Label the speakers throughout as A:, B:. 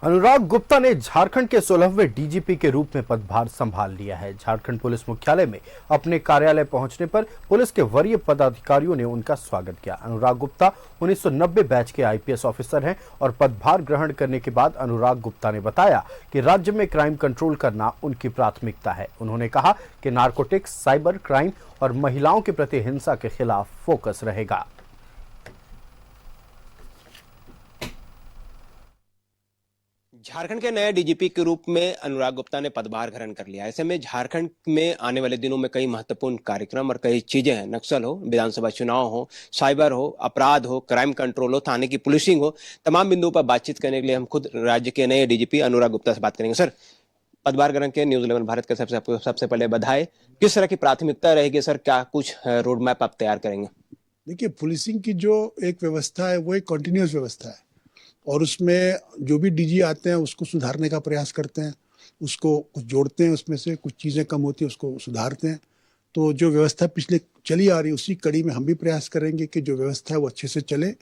A: अनुराग गुप्ता ने झारखंड के 16वें डीजीपी के रूप में पदभार संभाल लिया है। झारखंड पुलिस मुख्यालय में अपने कार्यालय पहुंचने पर पुलिस के वरीय पदाधिकारियों ने उनका स्वागत किया। अनुराग गुप्ता 1990 बैच के आईपीएस ऑफिसर हैं और पदभार ग्रहण करने के बाद अनुराग गुप्ता ने बताया कि राज्य में क्राइम कंट्रोल करना उनकी प्राथमिकता है। उन्होंने कहा कि नारकोटिक्स, साइबर क्राइम और महिलाओं के प्रति हिंसा के खिलाफ फोकस रहेगा।
B: झारखंड के नए डीजीपी के रूप में अनुराग गुप्ता ने पदभार ग्रहण कर लिया। ऐसे में झारखंड में आने वाले दिनों में कई महत्वपूर्ण कार्यक्रम और कई चीजें हैं। नक्सल हो, विधानसभा चुनाव हो, साइबर हो, अपराध हो, क्राइम कंट्रोल हो, थाने की पुलिसिंग हो, तमाम बिंदुओं पर बातचीत करने के लिए हम खुद राज्य के नए डीजीपी अनुराग गुप्ता से बात करेंगे। सर, पदभार ग्रहण के न्यूज 11 भारत के सबसे पहले बधाई। किस तरह की प्राथमिकता रहेगी सर? क्या कुछ रोड मैप आप तैयार करेंगे?
C: देखिए, पुलिसिंग की जो एक व्यवस्था है वो एक कॉन्टिन्यूस व्यवस्था है और उसमें जो भी डीजी आते हैं उसको सुधारने का प्रयास करते हैं, उसको कुछ जोड़ते हैं, उसमें से कुछ चीज़ें कम होती हैं उसको सुधारते हैं। तो जो व्यवस्था पिछले चली आ रही है उसी कड़ी में हम भी प्रयास करेंगे कि जो व्यवस्था है वो अच्छे से चले,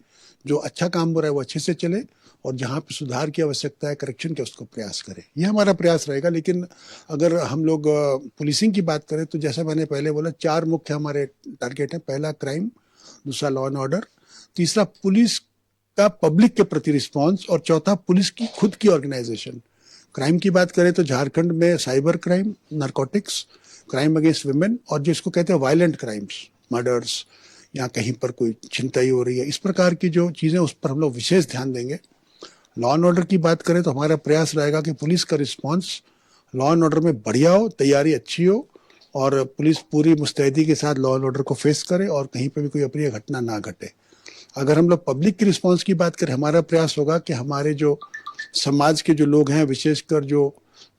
C: जो अच्छा काम हो रहा है वो अच्छे से चले और जहाँ पे सुधार की आवश्यकता है, करेक्शन के, उसको प्रयास करें। ये हमारा प्रयास रहेगा। लेकिन अगर हम लोग पुलिसिंग की बात करें तो जैसा मैंने पहले बोला, 4 मुख्य हमारे टारगेट हैं। पहला क्राइम, दूसरा लॉ एंड ऑर्डर, तीसरा पुलिस का पब्लिक के प्रति रिस्पांस और चौथा पुलिस की खुद की ऑर्गेनाइजेशन। क्राइम की बात करें तो झारखंड में cyber crime, narcotics, crime against women और जिसको कहते हैं वायलेंट क्राइम्स, मर्डर्स या कहीं पर कोई छिनतई हो रही है, इस प्रकार की जो चीज़ें उस पर हम लोग विशेष ध्यान देंगे। लॉ एंड ऑर्डर की बात करें तो हमारा प्रयास रहेगा कि पुलिस का रिस्पांस लॉ एंड ऑर्डर में बढ़िया हो, तैयारी अच्छी हो और पुलिस पूरी मुस्तैदी के साथ लॉ एंड ऑर्डर को फेस करे और कहीं पर भी कोई अप्रिय घटना ना घटे। अगर हम लोग पब्लिक की रिस्पांस की बात करें, हमारा प्रयास होगा कि हमारे जो समाज के जो लोग हैं, विशेषकर जो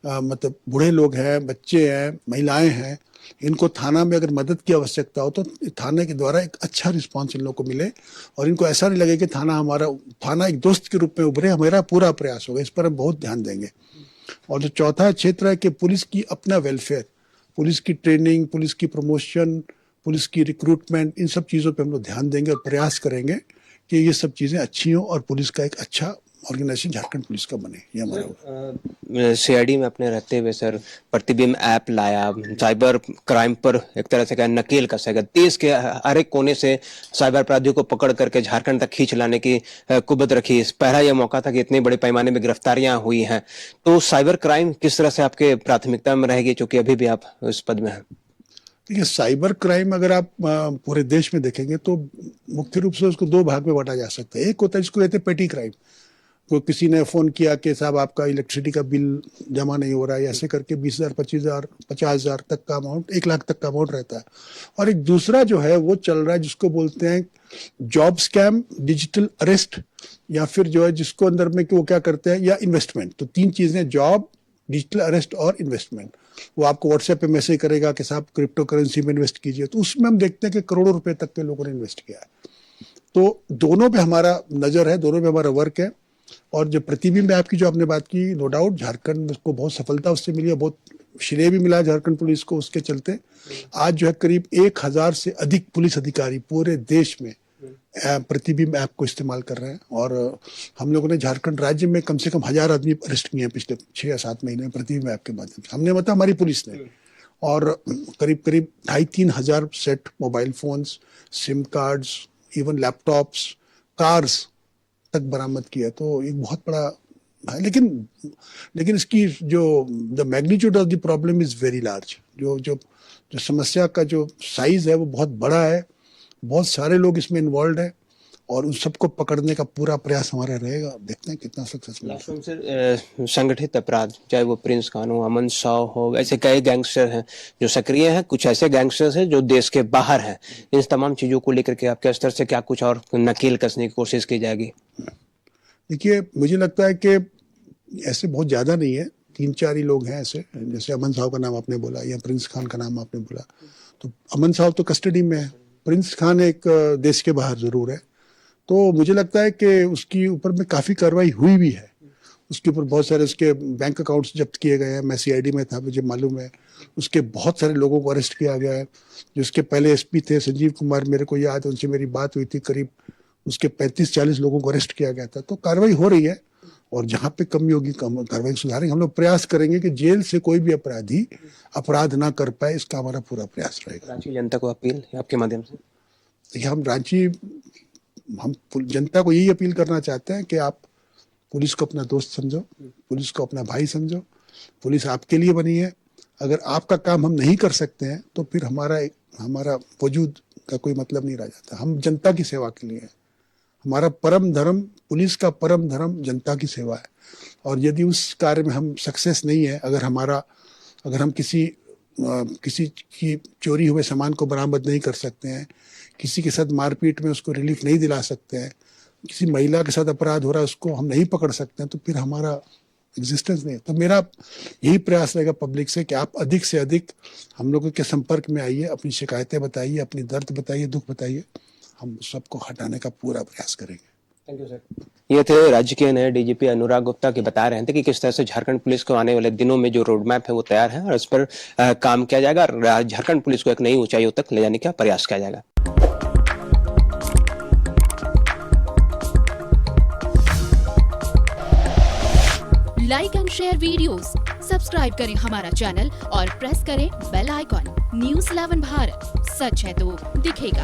C: मतलब बूढ़े लोग हैं, बच्चे हैं, महिलाएं हैं, इनको थाना में अगर मदद की आवश्यकता हो तो थाने के द्वारा एक अच्छा रिस्पांस इन लोगों को मिले और इनको ऐसा नहीं लगे कि थाना एक दोस्त के रूप में उभरे। हमारा पूरा प्रयास होगा, इस पर हम बहुत ध्यान देंगे। और जो चौथा क्षेत्र है कि पुलिस की अपना वेलफेयर, पुलिस की ट्रेनिंग, पुलिस की प्रमोशन, पुलिस की रिक्रूटमेंट, इन सब चीज़ों पे हम लोग ध्यान देंगे और प्रयास करेंगे कि ये सब चीज़ें अच्छी हों और पुलिस का एक अच्छा ऑर्गेनाइजेशन झारखंड पुलिस का बने। ये हमारा
B: सीआईडी में अपने रहते हुए सर प्रतिबिंब ऐप लाया, साइबर क्राइम पर एक तरह से क्या नकेल कसेगा, देश के हर एक कोने से साइबर अपराधियों को पकड़ करके झारखंड तक खींच लाने की कुबत रखी। पहला यह मौका था कि इतने बड़े पैमाने में गिरफ्तारियां हुई हैं। तो साइबर क्राइम किस तरह से आपके प्राथमिकता में रहेगी, चूंकि अभी भी आप इस पद में हैं?
C: देखिए, साइबर क्राइम अगर आप पूरे देश में देखेंगे तो मुख्य रूप से उसको 2 भाग में बांटा जा सकता है। एक होता है जिसको कहते हैं पेटी क्राइम, तो किसी ने फ़ोन किया कि साहब आपका इलेक्ट्रिसिटी का बिल जमा नहीं हो रहा है, ऐसे करके 20,000, 25,000, 50,000 तक का अमाउंट, 1 लाख तक का अमाउंट रहता है। और एक दूसरा जो है वो चल रहा है जिसको बोलते हैं जॉब स्कैम, डिजिटल अरेस्ट, या फिर जो है जिसको अंदर में कि वो क्या करते हैं, या इन्वेस्टमेंट। तो 3 चीज़ें, जॉब, डिजिटल अरेस्ट और इन्वेस्टमेंट। वो आपको व्हाट्सएप पे मैसेज करेगा कि साहब क्रिप्टो करेंसी में इन्वेस्ट कीजिए, तो उसमें हम देखते हैं कि करोड़ों रुपए तक के लोगों ने इन्वेस्ट किया है। तो दोनों पे हमारा नज़र है, दोनों पे हमारा वर्क है। और जो प्रतिबिंब ऐप की जो आपने बात की, नो डाउट झारखंड को बहुत सफलता उससे मिली है, बहुत श्रेय भी मिला झारखंड पुलिस को उसके चलते। आज जो है करीब 1,000 से अधिक पुलिस अधिकारी पूरे देश में प्रतिबिंब ऐप को इस्तेमाल कर रहे हैं और हम लोगों ने झारखंड राज्य में कम से कम 1,000 आदमी अरेस्ट किए हैं पिछले 6 या 7 महीने में प्रतिबिंब ऐप के माध्यम से। हमने मतलब हमारी पुलिस ने, और करीब 2,500-3 हज़ार set mobile phones, SIM cards, even laptops, cars तक बरामद किया। तो एक बहुत बड़ा है। लेकिन इसकी जो the magnitude of the problem is very large. जो समस्या का जो साइज है वो बहुत बड़ा है, बहुत सारे लोग इसमें इन्वॉल्व है और उन सबको पकड़ने का पूरा प्रयास हमारा रहेगा। देखते हैं कितना सक्सेसफुल है।
B: संगठित अपराध, चाहे वो प्रिंस खान हो, अमन साव हो, ऐसे कई गैंगस्टर हैं जो सक्रिय हैं, कुछ ऐसे गैंगस्टर्स हैं जो देश के बाहर हैं। इन तमाम चीजों को लेकर के आपके स्तर से क्या कुछ और नकेल कसने की कोशिश की जाएगी?
C: देखिए, मुझे लगता है कि ऐसे बहुत ज़्यादा नहीं है, 3-4 ही लोग हैं ऐसे, जैसे अमन साहब का नाम आपने बोला या प्रिंस खान का नाम आपने बोला। तो अमन साहब तो कस्टडी में है, प्रिंस खान एक देश के बाहर ज़रूर है। तो मुझे लगता है कि उसकी ऊपर में काफ़ी कार्रवाई हुई भी है। उसके ऊपर बहुत सारे उसके बैंक अकाउंट्स जब्त किए गए हैं। मैं सीआईडी में था, मुझे मालूम है। उसके बहुत सारे लोगों को अरेस्ट किया गया है। जो उसके पहले एसपी थे संजीव कुमार, मेरे को याद है, उनसे मेरी बात हुई थी, करीब उसके 35-40 लोगों को अरेस्ट किया गया था। तो कार्रवाई हो रही है और जहाँ पे कमी होगी कम कार्रवाई सुधारेंगे। हम लोग प्रयास करेंगे कि जेल से कोई भी अपराधी अपराध ना कर पाए, इसका हमारा पूरा प्रयास रहेगा।
B: रांची की जनता को अपील है आपके माध्यम से।
C: देखिए, हम जनता को यही अपील करना चाहते हैं कि आप पुलिस को अपना दोस्त समझो, पुलिस को अपना भाई समझो। पुलिस आपके लिए बनी है। अगर आपका काम हम नहीं कर सकते हैं तो फिर हमारा वजूद का कोई मतलब नहीं रह जाता। हम जनता की सेवा के लिए हैं। हमारा परम धर्म, पुलिस का परम धर्म जनता की सेवा है। और यदि उस कार्य में हम सक्सेस नहीं है, अगर हम किसी की चोरी हुए सामान को बरामद नहीं कर सकते हैं, किसी के साथ मारपीट में उसको रिलीफ नहीं दिला सकते हैं, किसी महिला के साथ अपराध हो रहा है उसको हम नहीं पकड़ सकते हैं, तो फिर हमारा एग्जिस्टेंस नहीं है। तो मेरा यही प्रयास रहेगा पब्लिक से कि आप अधिक से अधिक हम लोगों के संपर्क में आइए, अपनी शिकायतें बताइए, अपनी दर्द बताइए, दुख बताइए। हम सबको हटाने का पूरा प्रयास करेंगे।
B: Thank you sir. ये थे राज्य के नए डीजीपी अनुराग गुप्ता की बता रहे थे कि किस तरह से झारखंड पुलिस को आने वाले दिनों में जो रोड मैप है वो तैयार है और इस पर काम किया जाएगा और झारखंड पुलिस को एक नई ऊंचाइयों तक ले जाने का प्रयास किया जाएगा।
D: Like and share videos, subscribe करें हमारा चैनल और प्रेस करें बेल आइकॉन। न्यूज़ 11 भारत, सच है तो दिखेगा।